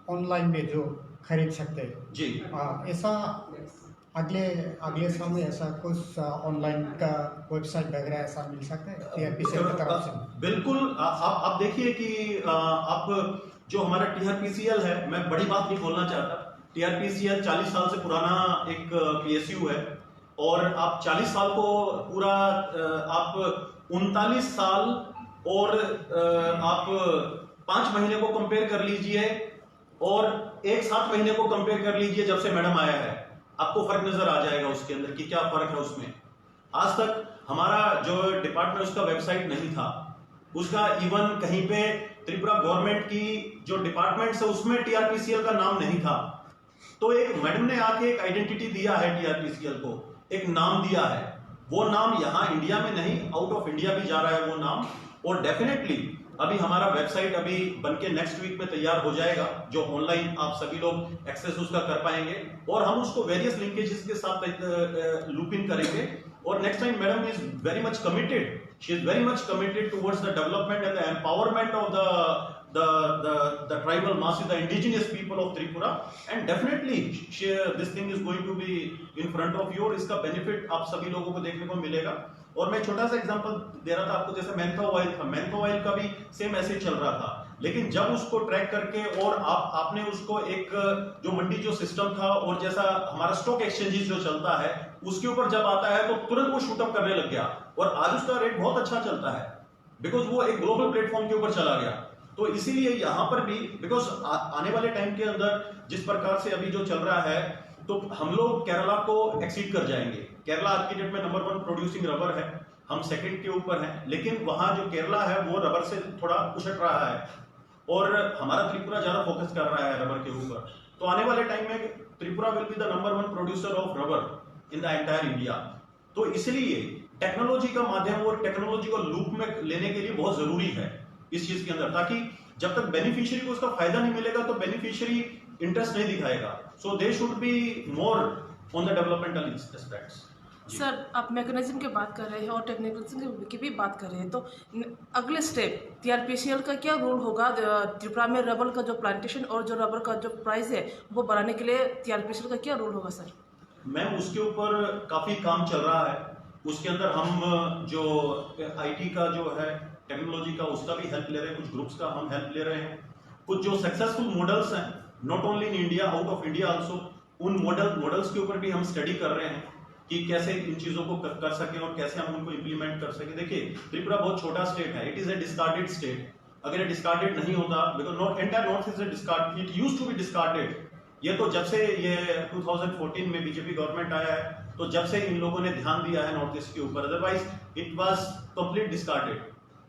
ऑनलाइन में जो खरीद सकते हैं जी, ऐसा अगले साल में ऐसा कुछ ऑनलाइन का वेबसाइट वगैरह ऐसा मिल सकता है TRPCL की तरफ से? बिल्कुल। आप देखिए कि आप जो हमारा TRPCL है, मैं बड़ी बात नहीं बोलना चाहता, TRPCL 40 साल से पुराना एक PSU है, और आप 40 साल को पूरा आप 39 साल और आप 5 महीने को कंपेयर कर लीजिए और 7 महीने को कंपेयर कर लीजिए जब से मैडम आया है, आपको फर्क नजर आ जाएगा उसके अंदर कि क्या फर्क है उसमें। आज तक हमारा जो डिपार्टमेंट उसका वेबसाइट नहीं था, उसका इवन कहीं पे त्रिपुरा गवर्नमेंट की जो डिपार्टमेंट्स है उसमें TRPCL का नाम नहीं था। तो एक मैडम ने आके एक आइडेंटिटी दिया है TRPCL को, एक नाम दिया है। वो नाम यहाँ इंडिया में नहीं, आउट ऑफ इंडिया भी जा रहा है वो नाम। और डेफिनेटली अभी हमारा वेबसाइट अभी बनके नेक्स्ट वीक में तैयार हो जाएगा, जो ऑनलाइन आप सभी लोग एक्सेस उसका कर पाएंगे, और हम उसको वेरियस लिंकेजेस के साथ लूप इन करेंगे। और next time madam is very much committed, she is very much committed towards the development and the empowerment of the tribal masses, the indigenous people of Tripura, and definitely this thing is going to be in front of you, और इसका benefit आप सभी लोगों को देखने को मिलेगा। और मैं छोटा सा एग्जांपल दे रहा था आपको, जैसे मैंथो ऑयल था, मैंथो ऑयल का भी सेम ऐसे चल रहा था, लेकिन जब उसको ट्रैक करके और आपने उसको एक जो मंडी जो सिस्टम था और जैसा हमारा स्टॉक एक्सचेंजेस जो चलता है उसके ऊपर जब आता है तो तुरंत वो शूटअप करने लग गया, और आज उसका रेट बहुत अच्छा चलता है, बिकॉज वो एक ग्लोबल प्लेटफॉर्म के ऊपर चला गया। तो इसीलिए यहाँ पर भी, बिकॉज आने वाले टाइम के अंदर जिस प्रकार से अभी जो चल रहा है, तो हम लोग केरला को एक्सीड कर जाएंगे। केरला आज की डेट में नंबर 1 प्रोड्यूसिंग रबर है, हम सेकंड के ऊपर हैं, लेकिन वहां जो केरला है वो रबर से थोड़ा उछट रहा है, और हमारा त्रिपुरा ज्यादा फोकस कर रहा है रबर के ऊपर। तो आने वाले टाइम में Tripura will be the number 1 producer of rubber in the entire India. तो इसलिए टेक्नोलॉजी का माध्यम और टेक्नोलॉजी को लूप में लेने के लिए बहुत जरूरी है इस चीज के अंदर, ताकि जब तक बेनिफिशियरी को उसका फायदा नहीं मिलेगा तो बेनिफिशियरी इंटरेस्ट नहीं दिखाएगा। So they should be more on the developmental aspects. Sir, आप मैकेनिज्म की बात कर रहे हैं और टेक्निकल की भी बात कर रहे हैं, तो अगले स्टेप TRPCL का क्या रोल होगा त्रिपुरा में रबर का जो प्लांटेशन और जो रबर का जो प्राइस है वो बढ़ाने के लिए TRPCL का क्या रोल होगा सर? मैम उसके ऊपर काफी काम चल रहा है। उसके अंदर हम जो आईटी का जो है टेक्नोलॉजी का उसका भी हेल्प ले रहे हैं, कुछ ग्रुप्स का हम हेल्प ले रहे हैं। कुछ जो सक्सेसफुल मॉडल्स हैं not only in India, out of India also, उन मॉडल्स के ऊपर भी हम स्टडी कर रहे हैं कि कैसे इन चीजों को कर सके और कैसे हम उनको इम्प्लीमेंट कर सके। देखिए त्रिपुरा बहुत छोटा स्टेट है, it is a discarded state. अगर ये डिस्कार्डेड नहीं होता, because not entire north is a discard, it used to be discarded. ये तो जब से ये 2014 में बीजेपी गवर्नमेंट आया है, तो जब से इन लोगों ने ध्यान दिया है नॉर्थ ईस्ट के ऊपर, otherwise it was complete discarded.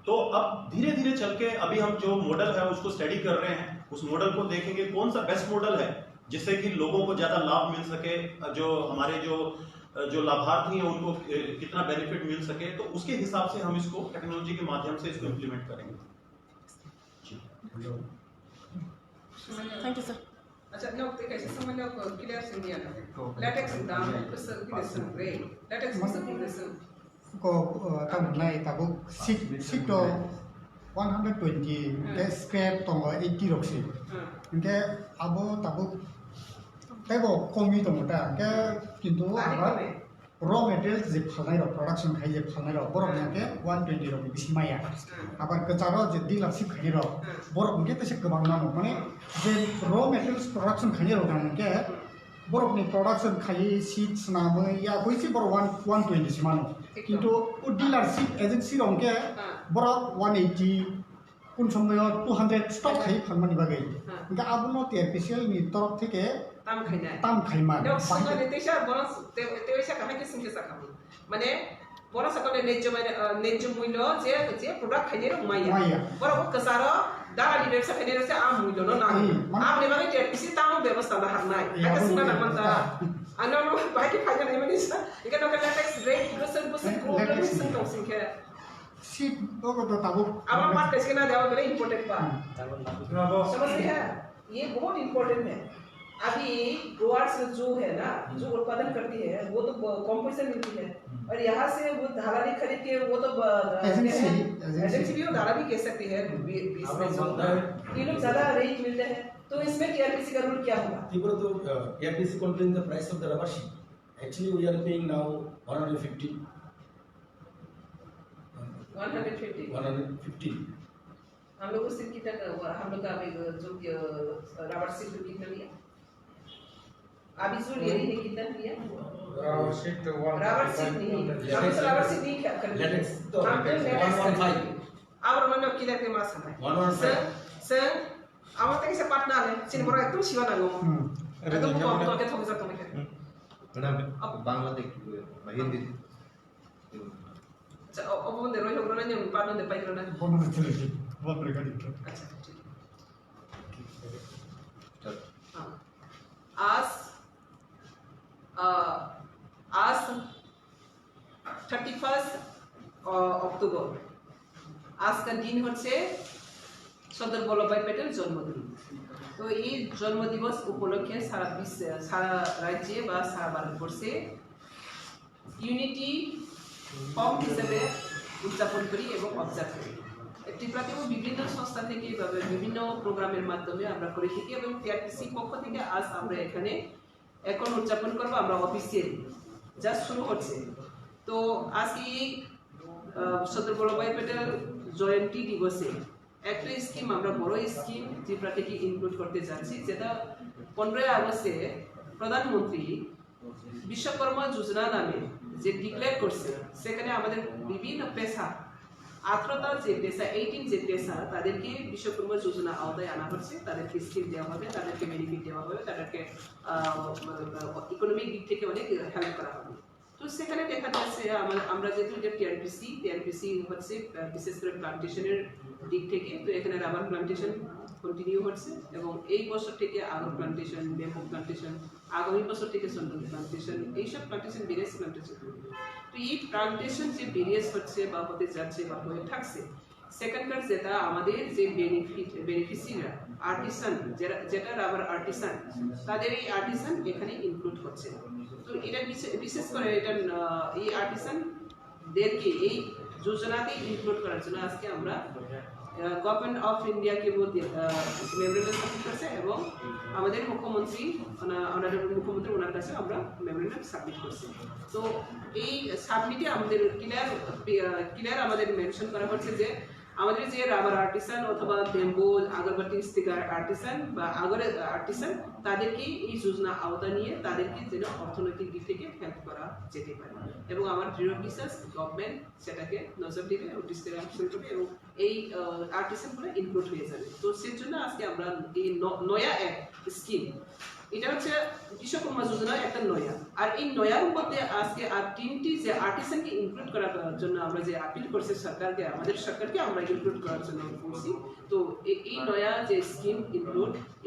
तो अब धीरे धीरे चल के अभी हम जो मॉडल है उसको स्टडी कर रहे हैं, उस मॉडल को देखेंगे कौन सा बेस्ट मॉडल है जिससे कि लोगों को ज्यादा लाभ मिल सके, जो हमारे जो लाभार्थी हैं उनको कितना बेनिफिट मिल सके, तो उसके हिसाब से हम इसको टेक्नोलॉजी के माध्यम से इसको इम्प्लीमेंट करेंगे। Thank you, sir. अच्छा नो ते कैसे समझ लो क्लियर से नहीं आना लेटेक्स दाम कुछ किलेसन रे लेटेक्स कुछ किलेसन को तामुनाय ताबो सिट 120 के स्क्रैप तो 80 रक्सी इनके आबो ताबो तेबो कमी तो मोटा के किंतु आबा रॉ मटेरियल्स जे फालनाय रो प्रोडक्शन खाइ जे फालनाय रो बरफ नाके 120 रो बिसि माया आबार कचारो जे डीलरशिप खाइ रो बरफ के तसे गोबां नानो माने जे रॉ मटेरियल्स प्रोडक्शन खाइ रो गानके बरफ नि प्रोडक्शन खाइ सीट्स नामै या गइसे बरफ 120 सिमानो किंतु उ डीलरशिप एजेंसी रंके बरफ 180 কোন সময় 200 স্টক খাই ফালমানি বাগै ইনকা আবুনো টিআরপিসিএল নি তরফ থেকে তাম খাইমা नो संगा ने तेशा बोनस तेशा कहां के संगे सकाम माने बोनस सकले नेज मूल्य जे प्रोडक्ट खाइने र माया बरफ कसारो दाली व्यवसाय खाइने से आम मूल्य न ना आम ने बागै टीआरपीसी ताम व्यवस्था ला हारनाय आका सुना ना मनता अननो बाकी फाइदा नै माने सा इका न का टैक्स रेट गुसन प्रॉब्लम संतो सिंखे सीट तो ताबो अब बात कैसे ना देवा बड़े इंपॉर्टेंट बात समझ रहे हैं, ये बहुत इंपॉर्टेंट है। अभी गोवार्स जो है ना, जो उत्पादन करती है वो तो कॉम्पोजिशन मिलती है, और यहाँ से वो धारा खरीद के वो तो एजेंसी भी वो धारा भी कह सकती है, ये लोग ज्यादा रेट मिलते हैं, तो इसमें टीआरपीसी का रूल क्या होगा? People to TRPC controlling the price of the rubber sheet. Actually, we are paying now 150. 150. हम लोग उससे कितना हम लोग का अभी जो रबर सीट कितना लिया? अभी जो ले रही है कितना लिया? रबर सीट नहीं, हम तो रबर सीट नहीं क्या कर रहे हैं? तो 115. अब मन में किधर के मास है? 115. सर अब तक से पार्टनर है, सिर्फ बड़ा तुम शिवा ना लो, तो हम तो क्या थोड़ी सा तुम्हें क्या? मैडम बांग्लादेश हिंदी अच्छा अब वो देरो हो रहा है ना पार्टनर दे पाई करना है। बोनो चले वो प्रकार की अच्छा ठीक है। आज 31 अक्टूबर आज का दिन হচ্ছে সর্দার বল্লভভাই প্যাটেল জন্মদিন। তো এই জন্মদিবস উপলক্ষে সারা রাজ্যে বা সারা ভারতবর্ষে ইউনিটি ফর্ম হিসেবে উদযাপন করি এবং অবজার্ভ করি। ত্রিপুরাতেও বিভিন্ন সংস্থা থেকে বিভিন্ন প্রোগ্রামের মাধ্যমে আমরা করে থাকি এবং টিআরপিসি পক্ষ থেকে আজ আমরা এখানে এখন উদযাপন করবো আমরা অফিসিয়ালি যা শুরু হচ্ছে। তো আজকে সর্দার বল্লভভাই প্যাটেল জয়ন্তী দিবসে একটা স্কিম আমরা বড় স্কিম ত্রিপুরা থেকে ইনক্লুড করতে যাচ্ছি, যেটা 15 আগস্টে প্রধানমন্ত্রী বিশ্বকর্মা যোজনা নামে যে ডিক্লেয়ার করছে, সেখানে আমাদের বিভিন্ন পেশা আর্দ্রতা যে পেশা 18 যে পেশা তাদেরকে বিশ্বকর্মা যোজনা আওতায় আনা হচ্ছে, তাদেরকে স্কিম দেওয়া হবে, তাদেরকে বেনিফিট দেওয়া হবে, তাদেরকে ইকোনমিক দিক থেকে অনেক হেল্প করা হবে। তো সেখানে দেখা যাচ্ছে আমরা যেহেতু এটা টিআরপিসি হচ্ছে বিশেষ করে প্লান্টেশনের দিক থেকে, তো এখানে রাবার প্লান্টেশন কন্টিনিউ হচ্ছে এবং এই বছর থেকে আগর প্লান্টেশন, ব্যাম্বু প্লান্টেশন, আগামী বছর থেকে সন্ডল প্লান্টেশন, এইসব প্লান্টেশন ভেরিয়াস প্লান্টেশন। তো এই প্লান্টেশন যে ভেরিয়াস হচ্ছে বা হতে যাচ্ছে বা হয়ে থাকছে, সেখানকার যেটা আমাদের যে বেনিফিসিয়ারিরা আর্টিসান যেটা রাবার আর্টিসান, তাদের এই আর্টিসান এখানে ইনক্লুড হচ্ছে। তো এটা বিশেষ করে এটা এই আর্টিসানদেরকে এই যোজনাতে ইনক্লুড করার জন্য আজকে আমরা গভর্নমেন্ট অফ ইন্ডিয়াকে মেমোরেন্ডাম সাবমিট করছে এবং আমাদের মুখ্যমন্ত্রী অনারেবল মুখ্যমন্ত্রী ওনার কাছে আমরা মেমোরেন্ডাম সাবমিট করছি। তো এই সাবমিটে আমাদের ক্লিয়ার আমাদের মেনশন করা হচ্ছে যে আমাদের যে রাবার আর্টিসান অথবা বেম্বো আগরবাতি স্টিকার আর্টিসান বা আগরের আর্টিসান তাদেরকে এই যোজনা আওতা নিয়ে তাদেরকে যেন অর্থনৈতিক দিক থেকে হেল্প করা যেতে পারে এবং আমার দৃঢ় বিশ্বাস গভর্নমেন্ট সেটাকে নজর দিবে এবং ডিসক্রিপশন করবে এবং এই আর্টিসানগুলো ইনক্লুড হয়ে যাবে। তো সেই জন্য আজকে আমরা এই নয়া এক স্কিম, এটা হচ্ছে বিশ্বকর্মা যোজনা একটা নয়া, আর এই নয়ার মধ্যে আজকে আর 3টি যে আর্টিসানকে ইনক্লুড করার জন্য আমরা যে আপিল করছি সরকারকে, আমাদের সরকারকে আমরা ইনক্লুড করার জন্য বলছি। তো এই নয়া যে স্কিম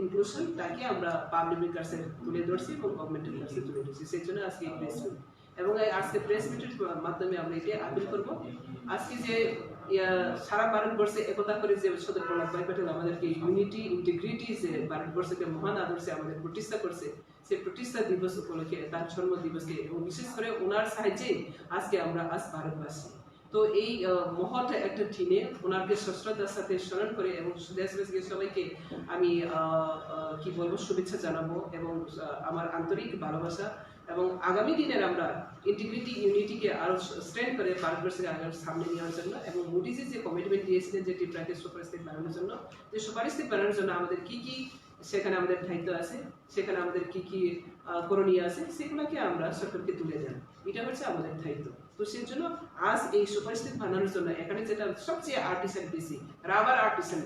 ইনক্লুশন তাকে আমরা পাবলিকের কাছে তুলে ধরছি এবং গভর্নমেন্টের কাছে তুলে ধরছি। সেই জন্য আজকে এই প্রেস মিট এবং আজকে প্রেস মিটের মাধ্যমে আমরা এটা আপিল করব। আজকে যে সারা ভারতবর্ষে একতা করে যে সর্দার বল্লভভাই প্যাটেল আমাদেরকে ইউনিটি ইন্টিগ্রিটি যে ভারতবর্ষকে মহান আদর্শে আমাদের প্রতিষ্ঠা করছে, সেই প্রতিষ্ঠা দিবস উপলক্ষে তার জন্ম দিবসকে এবং বিশেষ করে ওনার সাহায্যে আজকে আমরা আজ ভারতবাসী। তো এই মহৎ একটা দিনে ওনাকে শ্রদ্ধার সাথে স্মরণ করে এবং দেশবাসীকে সবাইকে আমি কি বলবো শুভেচ্ছা জানাবো এবং আমার আন্তরিক ভালোবাসা এবং আগামী দিনের আমরা ইন্টিগ্রিটি ইউনিটিকে আরো স্ট্রেন্থ করে ভারতবর্ষকে আরো সামনে নেওয়ার জন্য এবং মোদিজি যে কমিটমেন্ট দিয়েছিলেন যে ত্রিপুরাকে সুপারস্টেট বানানোর জন্য, যে সুপারস্টেট বানানোর জন্য আমাদের কি কি সেখানে আমাদের দায়িত্ব আছে, সেখানে আমাদের কি কি করণীয় আছে, সেগুলোকে আমরা সরকারকে তুলে দেন, এটা হচ্ছে আমাদের দায়িত্ব। তো সেই জন্য আজ এই সুপারস্টেট বানানোর জন্য এখানে যেটা সবচেয়ে আর্টিসান বেশি রাবার আর্টিসান,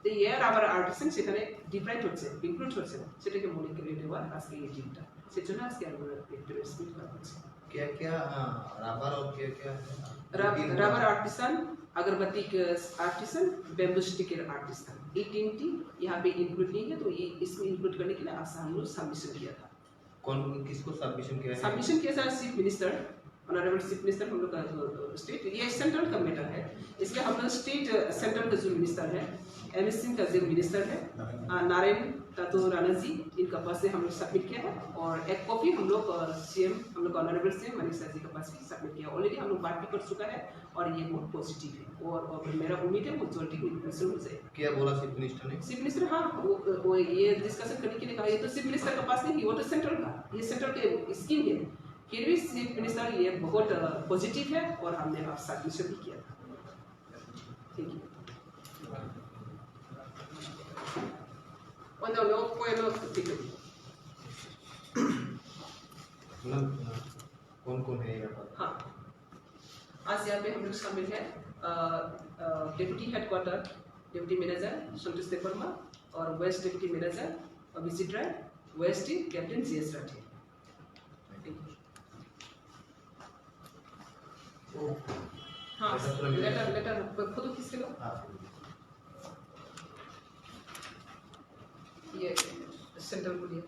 এই রাবার আর্টিসান সেখানে ডিপ্রাইভ হচ্ছে, ইনক্লুড হচ্ছে, সেটাকে মনে করে দেওয়ার আজকে এই দিনটা। সেই জন্য আজকে আমরা একটু রেসপেক্ট করা হচ্ছে। क्या रबर और क्या रबर आर्टिसन, अगरबत्ती के आर्टिसन, बेम्बू स्टिक के आर्टिसन, ये 3टी यहाँ पे इंक्लूड नहीं है। तो ये इसमें इंक्लूड करने के लिए आज हम लोग सबमिशन किया था। कौन किसको सबमिशन किया है? सबमिशन किया था chief minister, honourable chief minister हम लोग का स्टेट, ये सेंट्रल का मैटर है, इसलिए हम लोग स्टेट सेंट्रल का जो मिनिस्टर है, एमएस सिंह का जो मिनिस्टर है, नारायण तातो राणा जी, इनका पास से हम लोग सबमिट किया है और एक कॉपी हम लोग सीएम हम लोग ऑनरेबल सीएम मनीषा जी के पास भी सबमिट किया। ऑलरेडी हम लोग बात भी कर चुका है और ये बहुत पॉजिटिव है और मेरा उम्मीद है मेजोरिटी को इंप्रेशन हो जाए। क्या बोला चीफ मिनिस्टर ने? चीफ मिनिस्टर हाँ वो ये डिस्कशन करने के लिए कहा, ये तो चीफ मिनिस्टर के पास नहीं, वो तो सेंट्रल का, ये सेंट्रल के स्कीम है। फिर भी चीफ मिनिस्टर ये बहुत पॉजिटिव है और हमने आप सबमिशन भी किया था। Thank you. कौन कौन है यहाँ पर? हाँ, आज यहाँ पे हम लोग शामिल है डिप्टी हेडक्वार्टर डिप्टी मैनेजर संतोष देवर्मा और वेस्ट डिप्टी मैनेजर अभिजीत राय, वेस्ट कैप्टन जीएस राठी। हाँ, लेटर खुद किसके लो? ये सेंट्रल को लिए